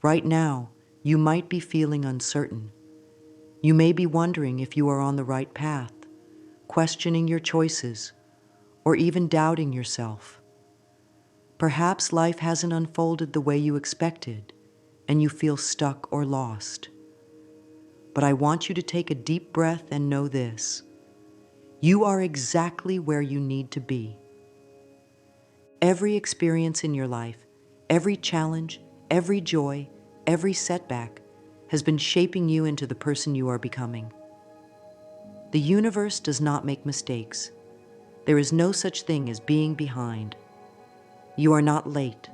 Right now, you might be feeling uncertain. You may be wondering if you are on the right path, questioning your choices, or even doubting yourself. Perhaps life hasn't unfolded the way you expected, and you feel stuck or lost. But I want you to take a deep breath and know this: you are exactly where you need to be. Every experience in your life, every challenge, every joy, every setback has been shaping you into the person you are becoming. The universe does not make mistakes. There is no such thing as being behind. You are not late.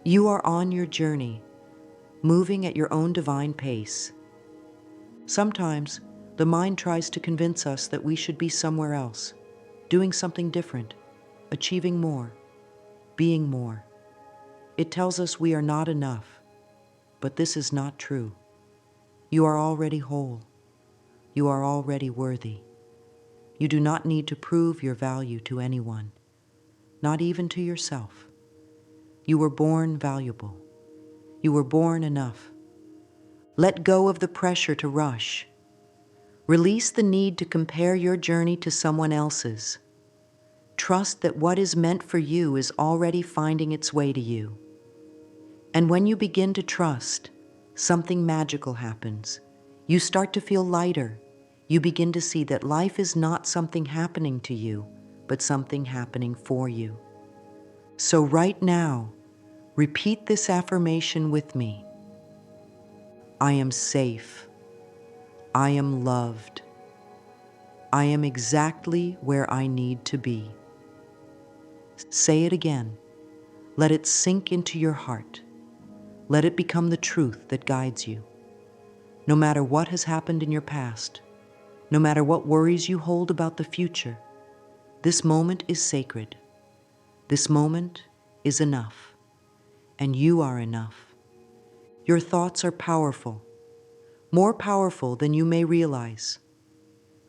You are on your journey, moving at your own divine pace. Sometimes, the mind tries to convince us that we should be somewhere else, doing something different, achieving more, being more. It tells us we are not enough, but this is not true. You are already whole. You are already worthy. You do not need to prove your value to anyone, not even to yourself. You were born valuable. You were born enough. Let go of the pressure to rush. Release the need to compare your journey to someone else's. Trust that what is meant for you is already finding its way to you. And when you begin to trust, something magical happens. You start to feel lighter. You begin to see that life is not something happening to you, but something happening for you. So right now, repeat this affirmation with me. I am safe. I am loved. I am exactly where I need to be. Say it again. Let it sink into your heart. Let it become the truth that guides you. No matter what has happened in your past, no matter what worries you hold about the future, this moment is sacred. This moment is enough, and you are enough. Your thoughts are powerful, more powerful than you may realize.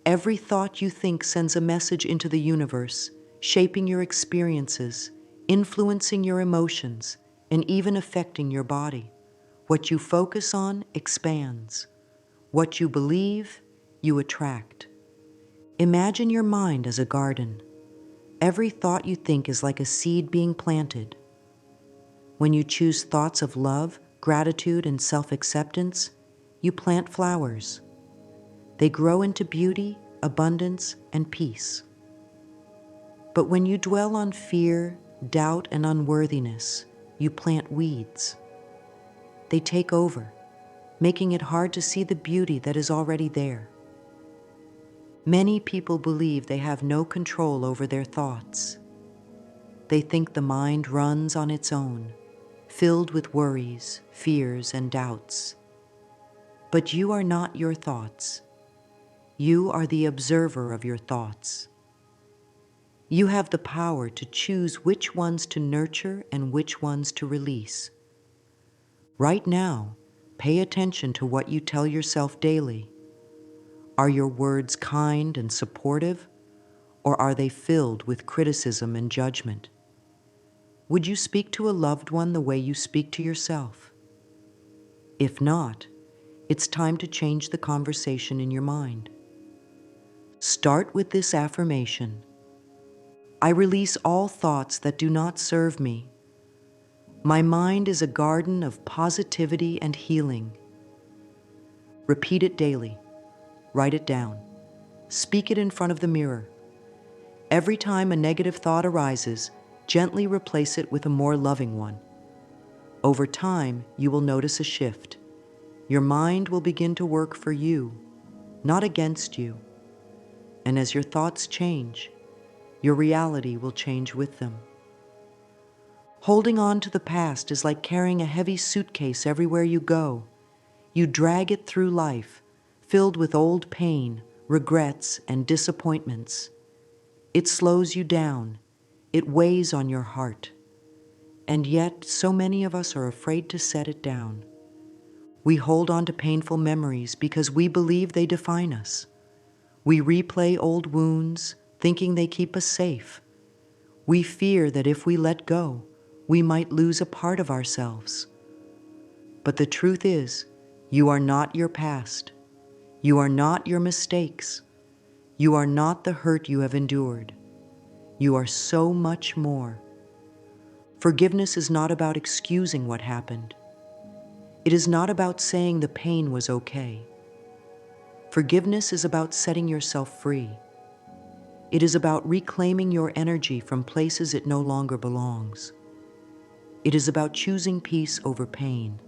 Every thought you think sends a message into the universe, shaping your experiences, influencing your emotions, and even affecting your body. What you focus on expands. What you believe, you attract. Imagine your mind as a garden. Every thought you think is like a seed being planted. When you choose thoughts of love, gratitude, and self-acceptance, you plant flowers. They grow into beauty, abundance, and peace. But when you dwell on fear, doubt, and unworthiness, you plant weeds. They take over, making it hard to see the beauty that is already there. Many people believe they have no control over their thoughts. They think the mind runs on its own, filled with worries, fears, and doubts. But you are not your thoughts. You are the observer of your thoughts. You have the power to choose which ones to nurture and which ones to release. Right now, pay attention to what you tell yourself daily. Are your words kind and supportive, or are they filled with criticism and judgment? Would you speak to a loved one the way you speak to yourself? If not, it's time to change the conversation in your mind. Start with this affirmation. I release all thoughts that do not serve me. My mind is a garden of positivity and healing. Repeat it daily. Write it down. Speak it in front of the mirror. Every time a negative thought arises, gently replace it with a more loving one. Over time, you will notice a shift. Your mind will begin to work for you, not against you. And as your thoughts change, your reality will change with them. Holding on to the past is like carrying a heavy suitcase everywhere you go. You drag it through life, filled with old pain, regrets, and disappointments. It slows you down. It weighs on your heart. And yet, so many of us are afraid to set it down. We hold on to painful memories because we believe they define us. We replay old wounds, thinking they keep us safe. We fear that if we let go, we might lose a part of ourselves. But the truth is, you are not your past. You are not your mistakes. You are not the hurt you have endured. You are so much more. Forgiveness is not about excusing what happened. It is not about saying the pain was okay. Forgiveness is about setting yourself free. It is about reclaiming your energy from places it no longer belongs. It is about choosing peace over pain.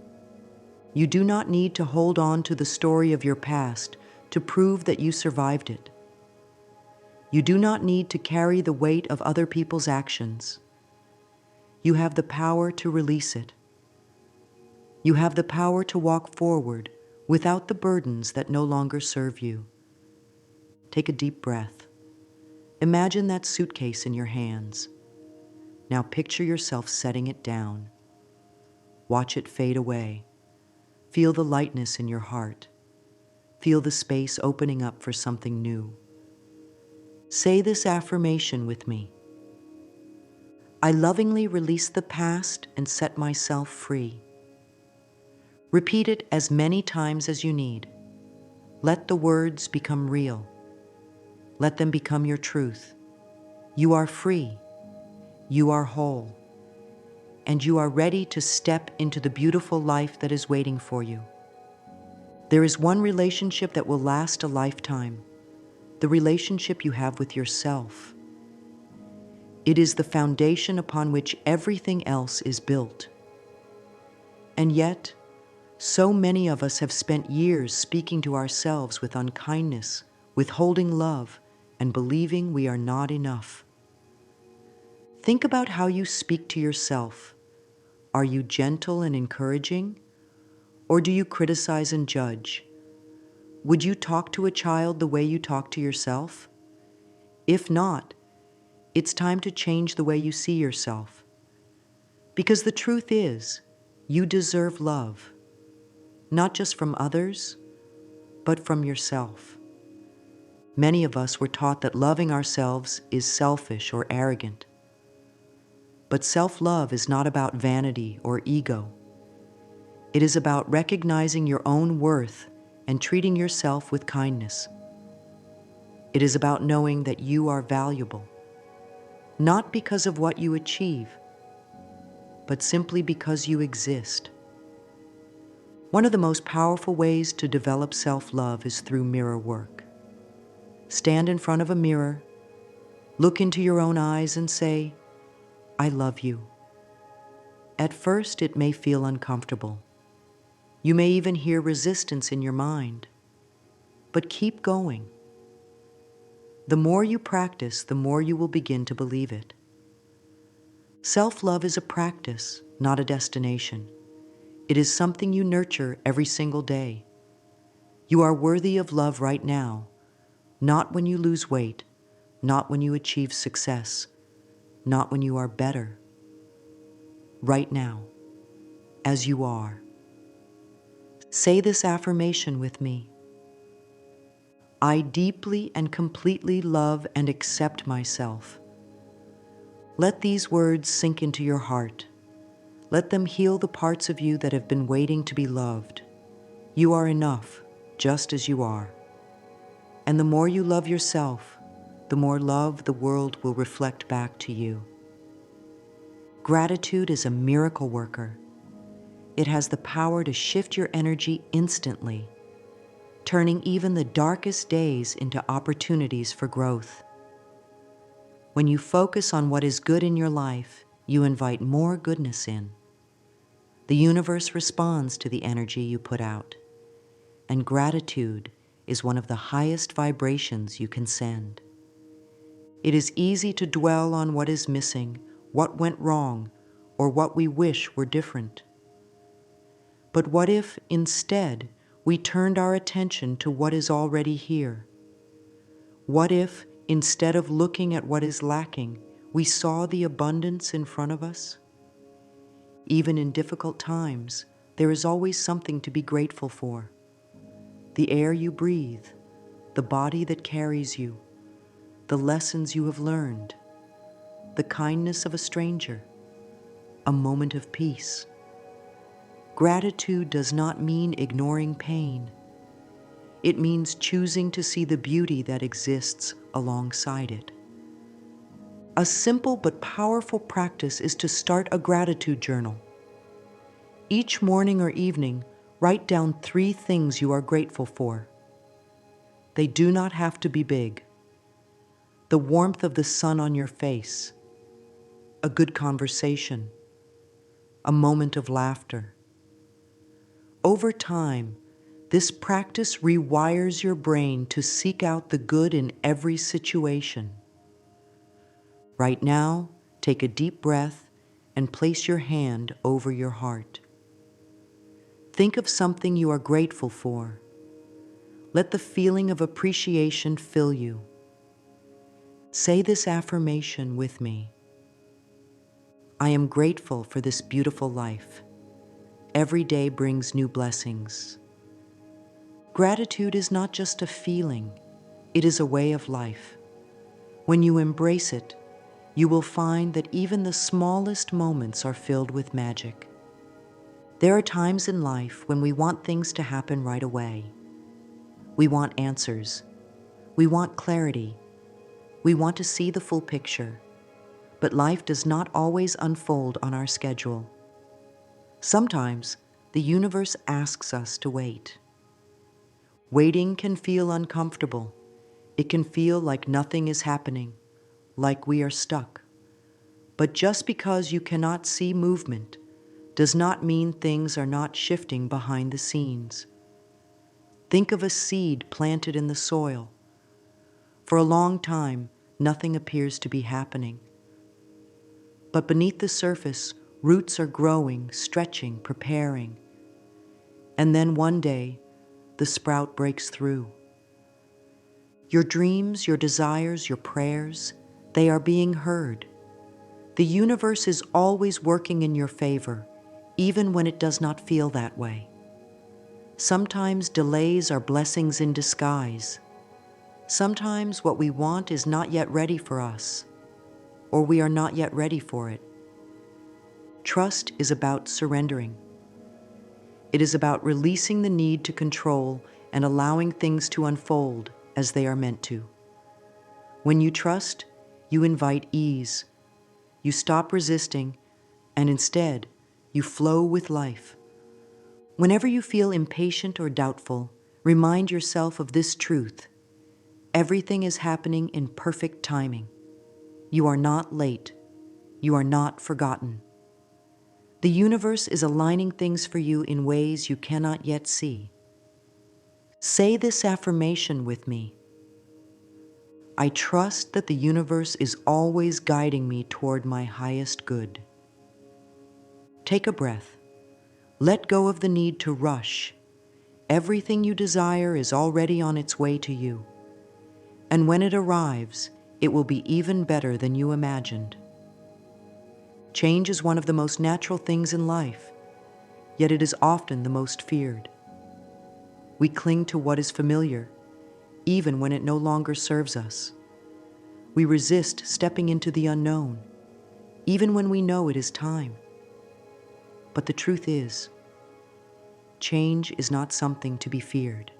You do not need to hold on to the story of your past to prove that you survived it. You do not need to carry the weight of other people's actions. You have the power to release it. You have the power to walk forward without the burdens that no longer serve you. Take a deep breath. Imagine that suitcase in your hands. Now picture yourself setting it down. Watch it fade away. Feel the lightness in your heart. Feel the space opening up for something new. Say this affirmation with me. I lovingly release the past and set myself free. Repeat it as many times as you need. Let the words become real. Let them become your truth. You are free. You are whole. And you are ready to step into the beautiful life that is waiting for you. There is one relationship that will last a lifetime, the relationship you have with yourself. It is the foundation upon which everything else is built. And yet, so many of us have spent years speaking to ourselves with unkindness, withholding love, and believing we are not enough. Think about how you speak to yourself. Are you gentle and encouraging? Or do you criticize and judge? Would you talk to a child the way you talk to yourself? If not, it's time to change the way you see yourself. Because the truth is, you deserve love, not just from others, but from yourself. Many of us were taught that loving ourselves is selfish or arrogant. But self-love is not about vanity or ego. It is about recognizing your own worth and treating yourself with kindness. It is about knowing that you are valuable, not because of what you achieve, but simply because you exist. One of the most powerful ways to develop self-love is through mirror work. Stand in front of a mirror, look into your own eyes and say, I love you. At first, it may feel uncomfortable. You may even hear resistance in your mind, but keep going. The more you practice, the more you will begin to believe it. Self-love is a practice, not a destination. It is something you nurture every single day. You are worthy of love right now, not when you lose weight, not when you achieve success, not when you are better. Right now, as you are. Say this affirmation with me. I deeply and completely love and accept myself. Let these words sink into your heart. Let them heal the parts of you that have been waiting to be loved. You are enough, just as you are. And the more you love yourself, the more love the world will reflect back to you. Gratitude is a miracle worker. It has the power to shift your energy instantly, turning even the darkest days into opportunities for growth. When you focus on what is good in your life, you invite more goodness in. The universe responds to the energy you put out, and gratitude is one of the highest vibrations you can send. It is easy to dwell on what is missing, what went wrong, or what we wish were different. But what if, instead, we turned our attention to what is already here? What if, instead of looking at what is lacking, we saw the abundance in front of us? Even in difficult times, there is always something to be grateful for. The air you breathe, the body that carries you, the lessons you have learned, the kindness of a stranger, a moment of peace. Gratitude does not mean ignoring pain. It means choosing to see the beauty that exists alongside it. A simple but powerful practice is to start a gratitude journal. Each morning or evening, write down 3 things you are grateful for. They do not have to be big. The warmth of the sun on your face, a good conversation, a moment of laughter. Over time, this practice rewires your brain to seek out the good in every situation. Right now, take a deep breath and place your hand over your heart. Think of something you are grateful for. Let the feeling of appreciation fill you. Say this affirmation with me. I am grateful for this beautiful life. Every day brings new blessings. Gratitude is not just a feeling, it is a way of life. When you embrace it, you will find that even the smallest moments are filled with magic. There are times in life when we want things to happen right away. We want answers. We want clarity. We want to see the full picture. But life does not always unfold on our schedule. Sometimes the universe asks us to wait. Waiting can feel uncomfortable. It can feel like nothing is happening, like we are stuck. But just because you cannot see movement does not mean things are not shifting behind the scenes. Think of a seed planted in the soil. For a long time, nothing appears to be happening. But beneath the surface, roots are growing, stretching, preparing. And then one day, the sprout breaks through. Your dreams, your desires, your prayers, they are being heard. The universe is always working in your favor, even when it does not feel that way. Sometimes delays are blessings in disguise. Sometimes what we want is not yet ready for us, or we are not yet ready for it. Trust is about surrendering. It is about releasing the need to control and allowing things to unfold as they are meant to. When you trust, you invite ease. You stop resisting, and instead, you flow with life. Whenever you feel impatient or doubtful, remind yourself of this truth. Everything is happening in perfect timing. You are not late. You are not forgotten. The universe is aligning things for you in ways you cannot yet see. Say this affirmation with me. I trust that the universe is always guiding me toward my highest good. Take a breath. Let go of the need to rush. Everything you desire is already on its way to you. And when it arrives, it will be even better than you imagined. Change is one of the most natural things in life, yet it is often the most feared. We cling to what is familiar, even when it no longer serves us. We resist stepping into the unknown, even when we know it is time. But the truth is, change is not something to be feared.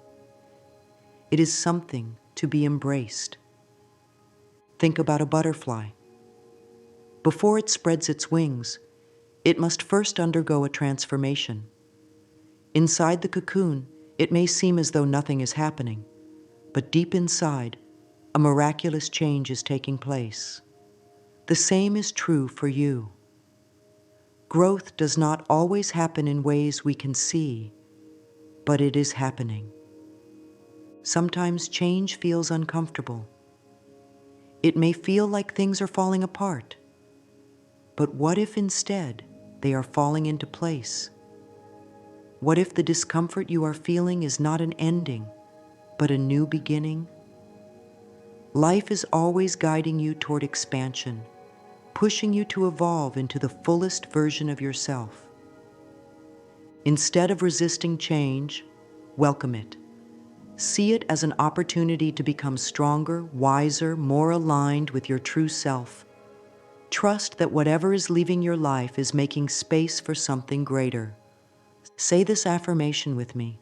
It is something to be embraced. Think about a butterfly. Before it spreads its wings, it must first undergo a transformation. Inside the cocoon, it may seem as though nothing is happening, but deep inside, a miraculous change is taking place. The same is true for you. Growth does not always happen in ways we can see, but it is happening. Sometimes change feels uncomfortable. It may feel like things are falling apart. But what if instead they are falling into place? What if the discomfort you are feeling is not an ending, but a new beginning? Life is always guiding you toward expansion, pushing you to evolve into the fullest version of yourself. Instead of resisting change, welcome it. See it as an opportunity to become stronger, wiser, more aligned with your true self. Trust that whatever is leaving your life is making space for something greater, Say this affirmation with me.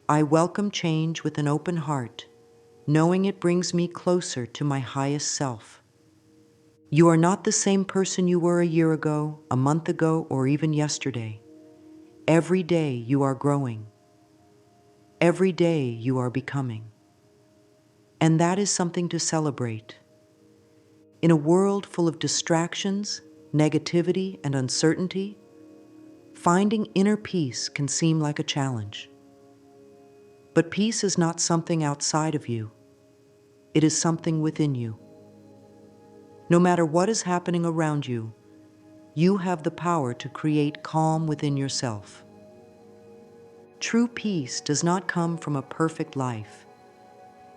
I welcome change with an open heart, knowing it brings me closer to my highest self. You are not the same person you were a year ago, a month ago, or even yesterday. Every day you are growing. Every day you are becoming. And that is something to celebrate. In a world full of distractions, negativity, and uncertainty, finding inner peace can seem like a challenge. But peace is not something outside of you. It is something within you. No matter what is happening around you, you have the power to create calm within yourself. True peace does not come from a perfect life.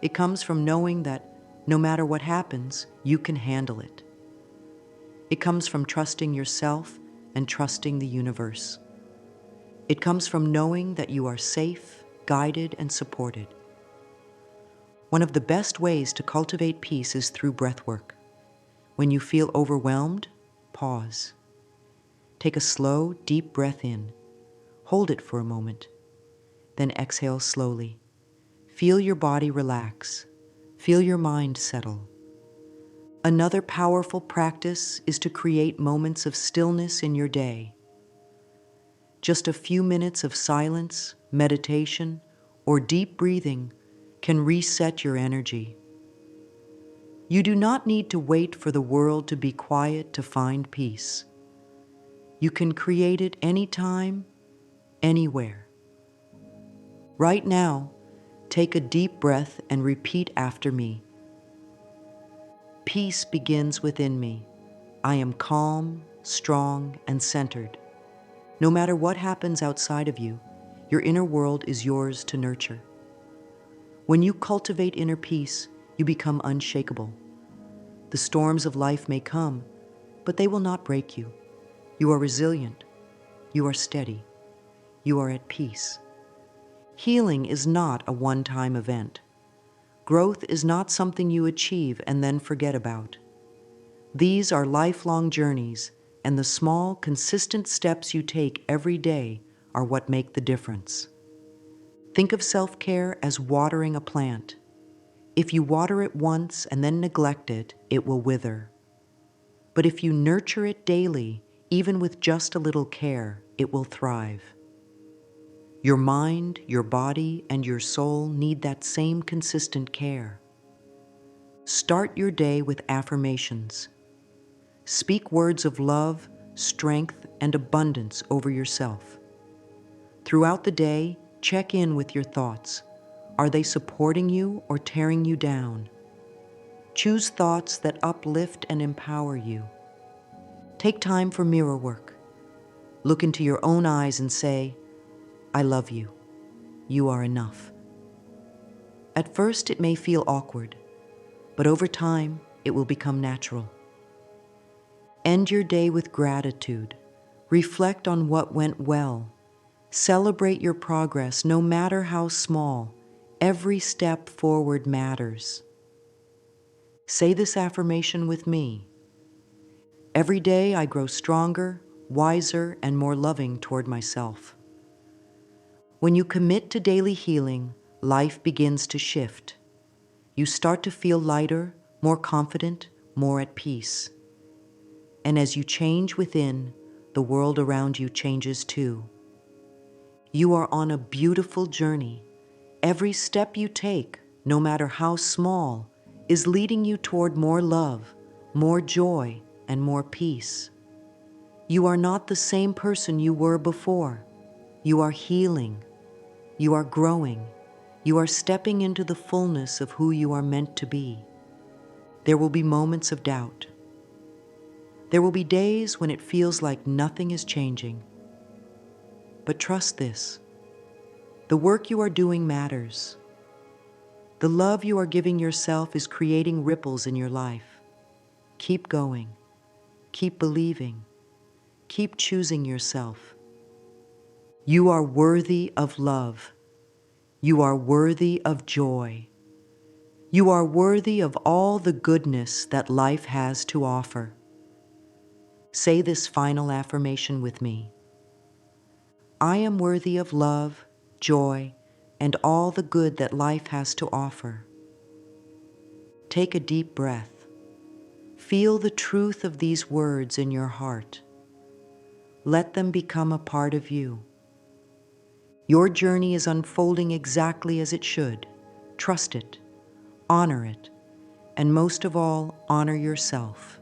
It comes from knowing that no matter what happens, you can handle it. It comes from trusting yourself and trusting the universe. It comes from knowing that you are safe, guided, and supported. One of the best ways to cultivate peace is through breath work. When you feel overwhelmed, pause. Take a slow, deep breath in. Hold it for a moment. Then exhale slowly. Feel your body relax. Feel your mind settle. Another powerful practice is to create moments of stillness in your day. Just a few minutes of silence, meditation, or deep breathing can reset your energy. You do not need to wait for the world to be quiet to find peace. You can create it anytime, anywhere. Right now, take a deep breath and repeat after me. Peace begins within me. I am calm, strong, and centered. No matter what happens outside of you, your inner world is yours to nurture. When you cultivate inner peace, you become unshakable. The storms of life may come, but they will not break you. You are resilient. You are steady. You are at peace. Healing is not a one-time event. Growth is not something you achieve and then forget about. These are lifelong journeys, and the small, consistent steps you take every day are what make the difference. Think of self-care as watering a plant. If you water it once and then neglect it, it will wither. But if you nurture it daily, even with just a little care, it will thrive. Your mind, your body, and your soul need that same consistent care. Start your day with affirmations. Speak words of love, strength, and abundance over yourself. Throughout the day, check in with your thoughts. Are they supporting you or tearing you down? Choose thoughts that uplift and empower you. Take time for mirror work. Look into your own eyes and say, I love you. You are enough. At first, it may feel awkward, but over time, it will become natural. End your day with gratitude. Reflect on what went well. Celebrate your progress, no matter how small. Every step forward matters. Say this affirmation with me. Every day I grow stronger, wiser, and more loving toward myself. When you commit to daily healing, life begins to shift. You start to feel lighter, more confident, more at peace. And as you change within, the world around you changes too. You are on a beautiful journey. Every step you take, no matter how small, is leading you toward more love, more joy, and more peace. You are not the same person you were before. You are healing. You are growing. You are stepping into the fullness of who you are meant to be. There will be moments of doubt. There will be days when it feels like nothing is changing. But trust this. The work you are doing matters. The love you are giving yourself is creating ripples in your life. Keep going. Keep believing. Keep choosing yourself. You are worthy of love. You are worthy of joy. You are worthy of all the goodness that life has to offer. Say this final affirmation with me. I am worthy of love, joy, and all the good that life has to offer. Take a deep breath. Feel the truth of these words in your heart. Let them become a part of you. Your journey is unfolding exactly as it should. Trust it, honor it, and most of all, honor yourself.